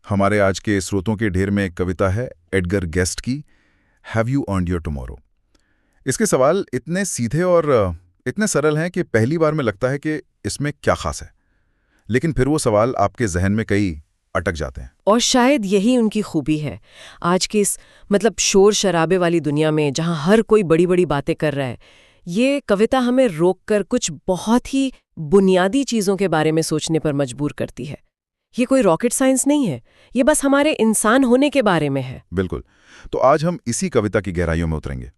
हमारे आज के स्रोतों के ढेर में एक कविता है एडगर गेस्ट की, have you earned your tomorrow. इसके सवाल इतने सीधे और इतने सरल हैं कि पहली बार में लगता है कि इसमें क्या खास है, लेकिन फिर वो सवाल आपके जहन में कई अटक जाते हैं। और शायद यही उनकी खूबी है। आज की इस शोर शराबे वाली दुनिया में जहां हर कोई बड़ी बड़ी बातें कर रहा है, ये कविता हमें रोककर कुछ बहुत ही बुनियादी चीज़ों के बारे में सोचने पर मजबूर करती है। ये कोई रॉकेट साइंस नहीं है, ये बस हमारे इंसान होने के बारे में है। बिल्कुल। तो आज हम इसी कविता की गहराइयों में उतरेंगे।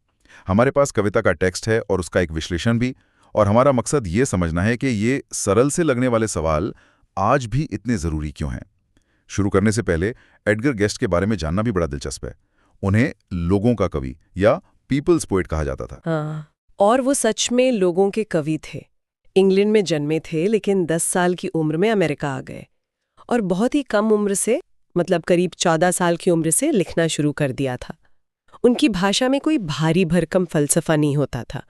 हमारे पास कविता का टेक्स्ट है और उसका एक विश्लेषण भी, और हमारा मकसद ये समझना है कि ये सरल से लगने वाले सवाल आज भी इतने ज़रूरी क्यों हैं। शुरू करने से पहले एडगर गेस्ट के बारे में जानना भी बड़ा दिलचस्प है। उन्हें लोगों का कवि या पीपल्स पोएट कहा जाता था। हाँ, और वो सच में लोगों के कवि थे। इंग्लैंड में जन्मे थे, लेकिन 10 साल की उम्र में अमेरिका आ गए और बहुत ही कम उम्र से, करीब 14 साल की उम्र से लिखना शुरू कर दिया था। उनकी भाषा में कोई भारी भरकम फलसफा नहीं होता था,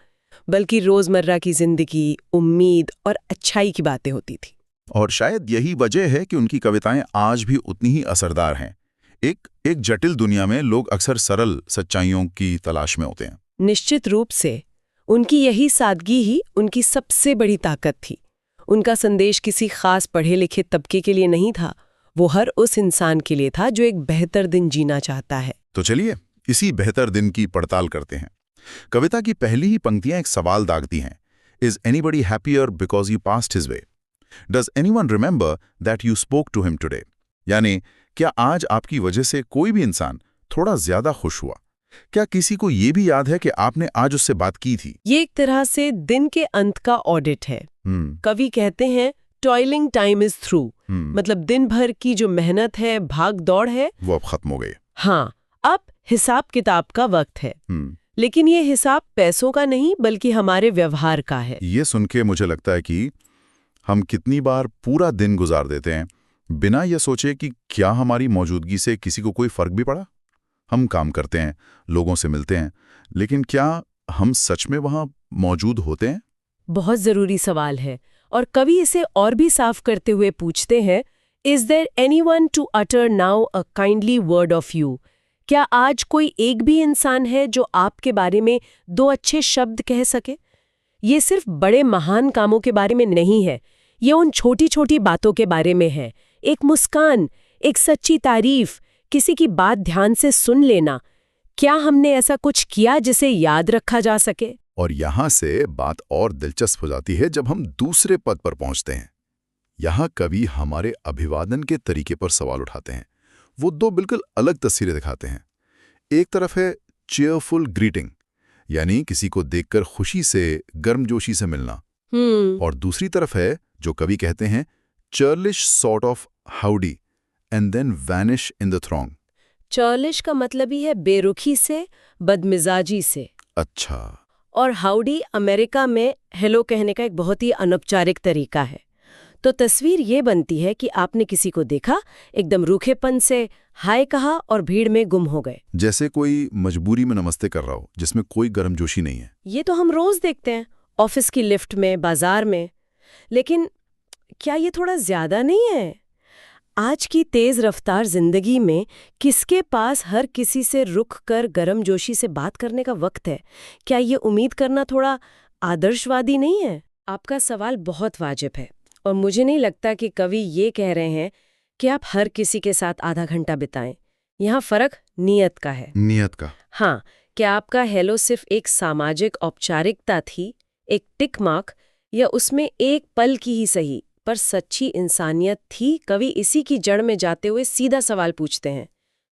बल्कि रोजमर्रा की जिंदगी, उम्मीद और अच्छाई की बातें होती थी। और शायद यही वजह है कि उनकी कविताएं आज भी उतनी ही असरदार हैं। एक जटिल दुनिया में लोग अक्सर सरल सच्चाइयों की तलाश में होते हैं। निश्चित रूप से उनकी यही सादगी ही उनकी सबसे बड़ी ताकत थी। उनका संदेश किसी खास पढ़े लिखे तबके के लिए नहीं था, वो हर उस इंसान के लिए था जो एक बेहतर दिन जीना चाहता है। तो चलिए इसी बेहतर दिन की पड़ताल करते हैं। कविता की पहली ही पंक्तियां एक सवाल दागती हैं। Is anybody happier because you passed his way? Does anyone remember that you spoke to him today? यानी क्या आज आपकी वजह से कोई भी इंसान थोड़ा ज्यादा खुश हुआ? क्या किसी को ये भी याद है कि आपने आज उससे बात की थी? ये एक तरह से दिन के अंत का ऑडिट है। कवि कहते हैं टॉयलिंग टाइम इज थ्रू, दिन भर की जो मेहनत है, भाग दौड़ है, वो अब खत्म हो गई। हाँ, अब हिसाब किताब का वक्त है। लेकिन ये हिसाब पैसों का नहीं, बल्कि हमारे व्यवहार का है। ये सुन के मुझे लगता है कि हम कितनी बार पूरा दिन गुजार देते हैं बिना ये सोचे कि क्या हमारी मौजूदगी से किसी को कोई फर्क भी पड़ा। हम काम करते हैं, लोगों से मिलते हैं, लेकिन क्या हम सच में वहां मौजूद होते हैं? बहुत जरूरी सवाल है, और कवि इसे और भी साफ करते हुए पूछते हैं, is there anyone to utter now a kindly word of you? क्या आज कोई एक भी इंसान है जो आपके बारे में 2 अच्छे शब्द कह सके? ये सिर्फ बड़े महान कामों के बारे में नहीं है, ये उन छोटी छोटी बातों के बारे में है। एक मुस्कान, एक सच्ची तारीफ, किसी की बात ध्यान से सुन लेना। क्या हमने ऐसा कुछ किया जिसे याद रखा जा सके? और यहां से बात और दिलचस्प हो जाती है जब हम दूसरे पद पर पहुंचते हैं। यहां कवि हमारे अभिवादन के तरीके पर सवाल उठाते हैं। वो 2 बिल्कुल अलग तस्वीरें दिखाते हैं। एक तरफ है चेयरफुल ग्रीटिंग, यानी किसी को देखकर खुशी से, गर्मजोशी से मिलना। और दूसरी तरफ है जो कवि कहते हैं churlish sort of howdy and then vanish in the throng. Churlish का मतलब ही है बेरुखी से, बदमिजाजी से। अच्छा। और हाउडी अमेरिका में हेलो कहने का एक बहुत ही अनौपचारिक तरीका है। तो तस्वीर ये बनती है कि आपने किसी को देखा, एकदम रूखेपन से हाय कहा और भीड़ में गुम हो गए। जैसे कोई मजबूरी में नमस्ते कर रहा हो, जिसमें कोई गर्मजोशी नहीं है। ये तो हम रोज देखते हैं, ऑफिस की लिफ्ट में, बाजार में। लेकिन क्या ये थोड़ा ज्यादा नहीं है? आज की तेज रफ्तार जिंदगी में किसके पास हर किसी से रुक कर गर्मजोशी से बात करने का वक्त है? क्या ये उम्मीद करना थोड़ा आदर्शवादी नहीं है? आपका सवाल बहुत वाजिब है, और मुझे नहीं लगता कि कवि ये कह रहे हैं कि आप हर किसी के साथ आधा घंटा बिताएं। यहाँ फर्क नीयत का है। नीयत का? हाँ, क्या आपका हेलो सिर्फ एक सामाजिक औपचारिकता थी, एक टिक मार्क, या उसमें एक पल की ही सही पर सच्ची इंसानियत थी? कवि इसी की जड़ में जाते हुए सीधा सवाल पूछते हैं,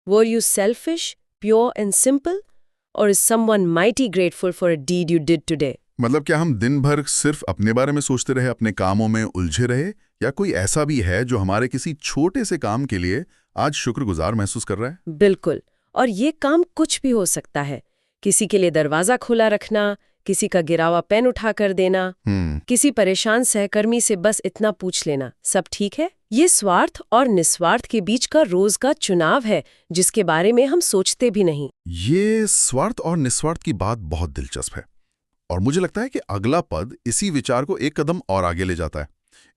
were you selfish, pure and simple, or is someone mighty grateful for a deed you did today? मतलब क्या हम दिन भर सिर्फ अपने बारे में सोचते रहे, अपने कामों में उलझे रहे, या कोई ऐसा भी है जो हमारे किसी छोटे से काम के लिए आज शुक्रगुजार महसूस कर रहा है? बिल्कुल। और ये काम कुछ भी हो सकता है। किसी के लिए दरवाजा खुला रखना, किसी का गिरा हुआ पेन उठा कर देना, किसी परेशान सहकर्मी से बस इतना पूछ लेना, सब ठीक है? ये स्वार्थ और निस्वार्थ के बीच का रोज का चुनाव है, जिसके बारे में हम सोचते भी नहीं। ये स्वार्थ और निस्वार्थ की बात बहुत दिलचस्प है, और मुझे लगता है कि अगला पद इसी विचार को एक कदम और आगे ले जाता है।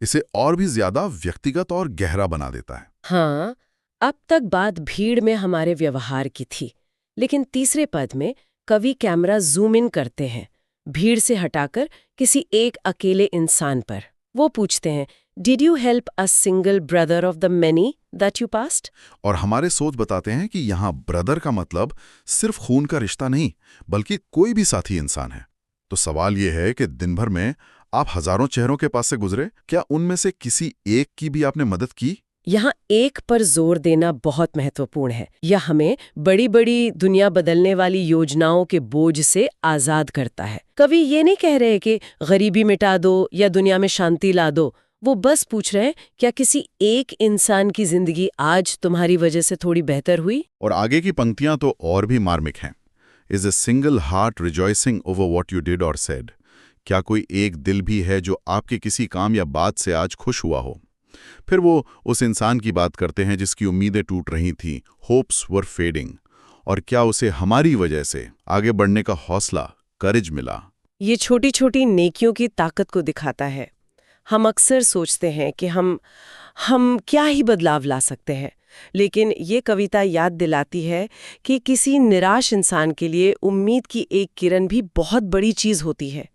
इसे और भी ज्यादा व्यक्तिगत और गहरा बना देता है। हाँ, अब तक बात भीड़ में हमारे व्यवहार की थी, लेकिन तीसरे पद में कवि कैमरा जूम इन करते हैं, भीड़ से हटाकर किसी एक अकेले इंसान पर। वो पूछते हैं, did you help a single brother of the many that you past? और हमारे सोच बताते हैं कि यहाँ ब्रदर का मतलब सिर्फ खून का रिश्ता नहीं, बल्कि कोई भी साथी इंसान है। तो सवाल ये है कि दिन भर में आप हजारों चेहरों के पास से गुजरे, क्या उनमें से किसी एक की भी आपने मदद की? यहाँ एक पर जोर देना बहुत महत्वपूर्ण है। यह हमें बड़ी बड़ी दुनिया बदलने वाली योजनाओं के बोझ से आजाद करता है। कवि ये नहीं कह रहे कि गरीबी मिटा दो या दुनिया में शांति ला दो। वो बस पूछ रहे हैं, क्या किसी एक इंसान की जिंदगी आज तुम्हारी वजह से थोड़ी बेहतर हुई? और आगे की पंक्तियां तो और भी मार्मिक हैं। Is a single heart rejoicing over what you did और सेड? क्या कोई एक दिल भी है जो आपके किसी काम या बात से आज खुश हुआ हो? फिर वो उस इंसान की बात करते हैं जिसकी उम्मीदें टूट रही थीं, होप्स वर फेडिंग, और क्या उसे हमारी वजह से आगे बढ़ने का हौसला, करेज मिला। ये छोटी छोटी नेकियों की ताकत को दिखाता है। हम अक्सर सोचते हैं कि हम क्या ही बदलाव ला सकते हैं, लेकिन ये कविता याद दिलाती है कि किसी निराश इंसान के लिए उम्मीद की एक किरण भी बहुत बड़ी चीज़ होती है।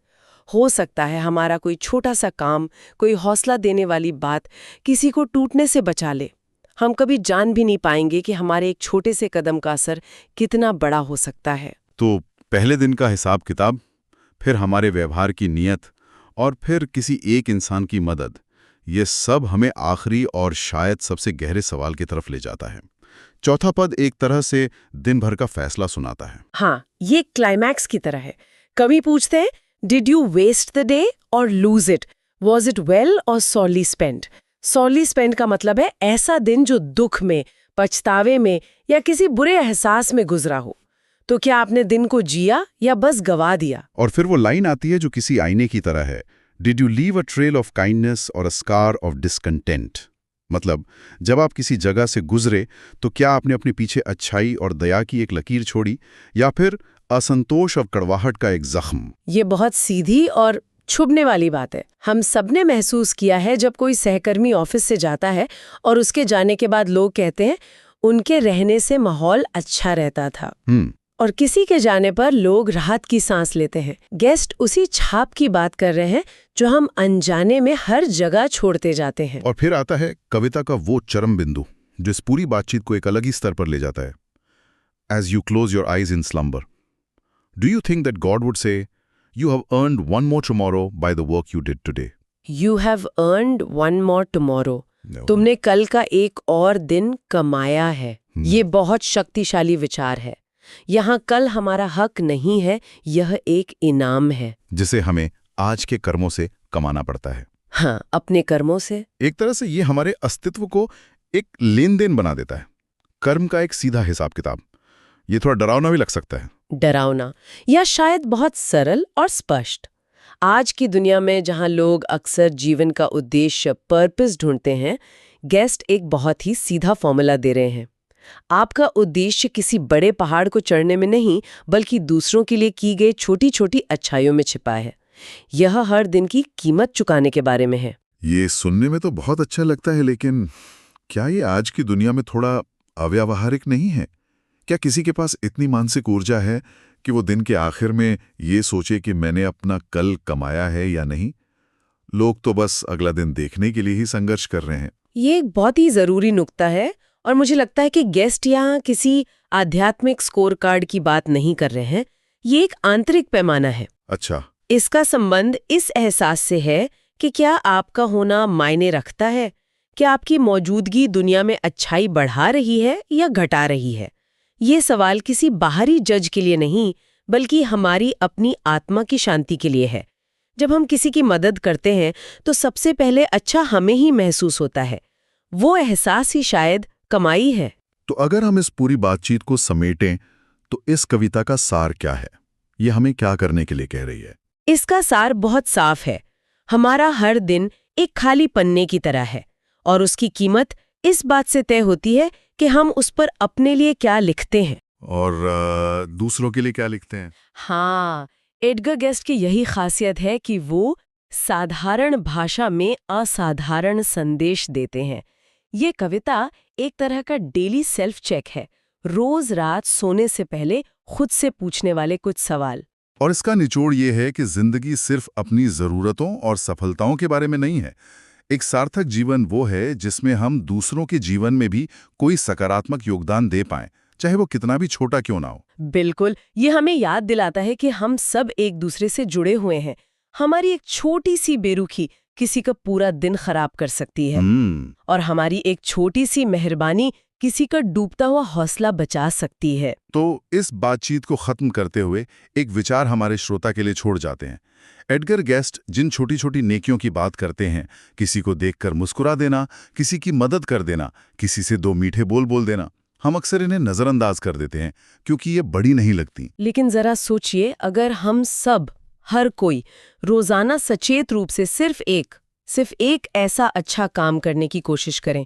हो सकता है हमारा कोई छोटा सा काम, कोई हौसला देने वाली बात किसी को टूटने से बचा ले। हम कभी जान भी नहीं पाएंगे कि हमारे एक छोटे से कदम का असर कितना बड़ा हो सकता है। तो पहले दिन का हिसाब किताब, फिर हमारे व्यवहार की नीयत, और फिर किसी एक इंसान की मदद, ये सब हमें आखिरी और शायद सबसे गहरे सवाल की तरफ ले जाता है। चौथा पद एक तरह से दिन भर का फैसला सुनाता है। हाँ, ये क्लाइमैक्स की तरह है। कवि पूछते हैं, did you waste the day or lose it? Was it well or sorely spend? सॉरली spend का मतलब है ऐसा दिन जो दुख में, पछतावे में या किसी बुरे एहसास में गुजरा हो। तो क्या आपने दिन को जिया या बस गवा दिया? और फिर वो लाइन आती है जो किसी आईने की तरह है, did you leave a trail of kindness और अ स्कार ऑफ डिसकंटेंट? मतलब जब आप किसी जगह से गुजरे तो क्या आपने अपने पीछे अच्छाई और दया की एक लकीर छोड़ी, या फिर असंतोष और कड़वाहट का एक जख्म? ये बहुत सीधी और छुपने वाली बात है। हम सबने महसूस किया है जब कोई सहकर्मी ऑफिस से जाता है और उसके जाने के बाद लोग कहते हैं उनके रहने से माहौल अच्छा रहता था, और किसी के जाने पर लोग राहत की सांस लेते हैं। गेस्ट उसी छाप की बात कर रहे हैं जो हम अनजाने में हर जगह छोड़ते जाते हैं। और फिर आता है कविता का वो चरम बिंदु जो इस पूरी बातचीत को एक अलग ही स्तर पर ले जाता है। As you close your eyes in slumber, do you think that God would say, you have earned one more tomorrow by the work you did today? You have earned one more tomorrow. तुमने कल का एक और दिन कमाया है। ये बहुत शक्तिशाली विचार है। यहाँ कल हमारा हक नहीं है, यह एक इनाम है जिसे हमें आज के कर्मों से कमाना पड़ता है। हाँ, अपने कर्मों से। एक तरह से ये हमारे अस्तित्व को एक लेन देन बना देता है, कर्म का एक सीधा हिसाब किताब। ये थोड़ा डरावना भी लग सकता है। डरावना या शायद बहुत सरल और स्पष्ट। आज की दुनिया में जहाँ लोग अक्सर जीवन का उद्देश्य, पर्पस ढूंढते हैं, गेस्ट एक बहुत ही सीधा फॉर्मूला दे रहे हैं। आपका उद्देश्य किसी बड़े पहाड़ को चढ़ने में नहीं, बल्कि दूसरों के लिए की गई छोटी छोटी अच्छाइयों में छिपा है। यह हर दिन की कीमत चुकाने के बारे में है। ये सुनने में तो बहुत अच्छा लगता है, लेकिन क्या ये आज की दुनिया में थोड़ा अव्यावहारिक नहीं है? क्या किसी के पास इतनी मानसिक ऊर्जा है कि वो दिन के आखिर में ये सोचे कि मैंने अपना कल कमाया है या नहीं? लोग तो बस अगला दिन देखने के लिए ही संघर्ष कर रहे हैं। ये एक बहुत ही जरूरी नुक्ता है, और मुझे लगता है कि गेस्ट यहाँ किसी आध्यात्मिक स्कोर कार्ड की बात नहीं कर रहे हैं। ये एक आंतरिक पैमाना है। अच्छा। इसका संबंध इस एहसास से है कि क्या आपका होना मायने रखता है? क्या आपकी मौजूदगी दुनिया में अच्छाई बढ़ा रही है या घटा रही है? ये सवाल किसी बाहरी जज के लिए नहीं, बल्कि हमारी अपनी आत्मा की शांति के लिए है। जब हम किसी की मदद करते हैं तो सबसे पहले अच्छा हमें ही महसूस होता है। वो एहसास ही शायद कमाई है। तो अगर हम इस पूरी बातचीत को समेटें तो इस कविता का सार क्या है? ये हमें क्या करने के लिए कह रही है? इसका सार बहुत साफ है। हमारा हर दिन एक खाली पन्ने की तरह है, और उसकी कीमत इस बात से तय होती है कि हम उस पर अपने लिए क्या लिखते हैं और दूसरों के लिए क्या लिखते हैं। हाँ, एडगर गेस्ट की यही खासियत है कि वो साधारण भाषा में असाधारण संदेश देते हैं। ये कविता एक तरह का डेली सेल्फ चेक है, रोज रात सोने से पहले खुद से पूछने वाले कुछ सवाल। और इसका निचोड़ ये है कि जिंदगी सिर्फ अपनी जरूरतों और सफलताओं के बारे में नहीं है। एक सार्थक जीवन वो है जिसमें हम दूसरों के जीवन में भी कोई सकारात्मक योगदान दे पाएं, चाहे वो कितना भी छोटा क्यों ना हो। बिल्कुल, ये हमें याद दिलाता है कि हम सब एक दूसरे से जुड़े हुए हैं। हमारी एक छोटी सी बेरुखी किसी का पूरा दिन खराब कर सकती है, और हमारी एक छोटी सी मेहरबानी किसी का डूबता हुआ हौसला बचा सकती है। तो इस बातचीत को खत्म करते हुए एक विचार हमारे श्रोता के लिए छोड़ जाते हैं। एडगर गेस्ट जिन छोटी छोटी नेकियों की बात करते हैं, किसी को देखकर मुस्कुरा देना, किसी की मदद कर देना, किसी से दो मीठे बोल बोल देना, हम अक्सर इन्हें नजरअंदाज कर देते हैं क्योंकि ये बड़ी नहीं लगती। लेकिन जरा सोचिए, अगर हम सब, हर कोई रोजाना सचेत रूप से सिर्फ एक ऐसा अच्छा काम करने की कोशिश करें,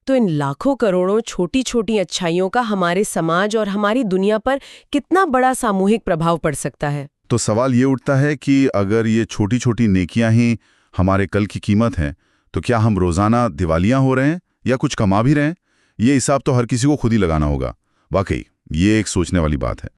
तो इन लाखों करोड़ों छोटी छोटी अच्छाइयों का हमारे समाज और हमारी दुनिया पर कितना बड़ा सामूहिक प्रभाव पड़ सकता है। तो सवाल ये उठता है कि अगर ये छोटी छोटी नेकियां ही हमारे कल की कीमत हैं, तो क्या हम रोजाना दिवालियां हो रहे हैं या कुछ कमा भी रहे हैं? ये हिसाब तो हर किसी को खुद ही लगाना होगा। वाकई ये एक सोचने वाली बात है।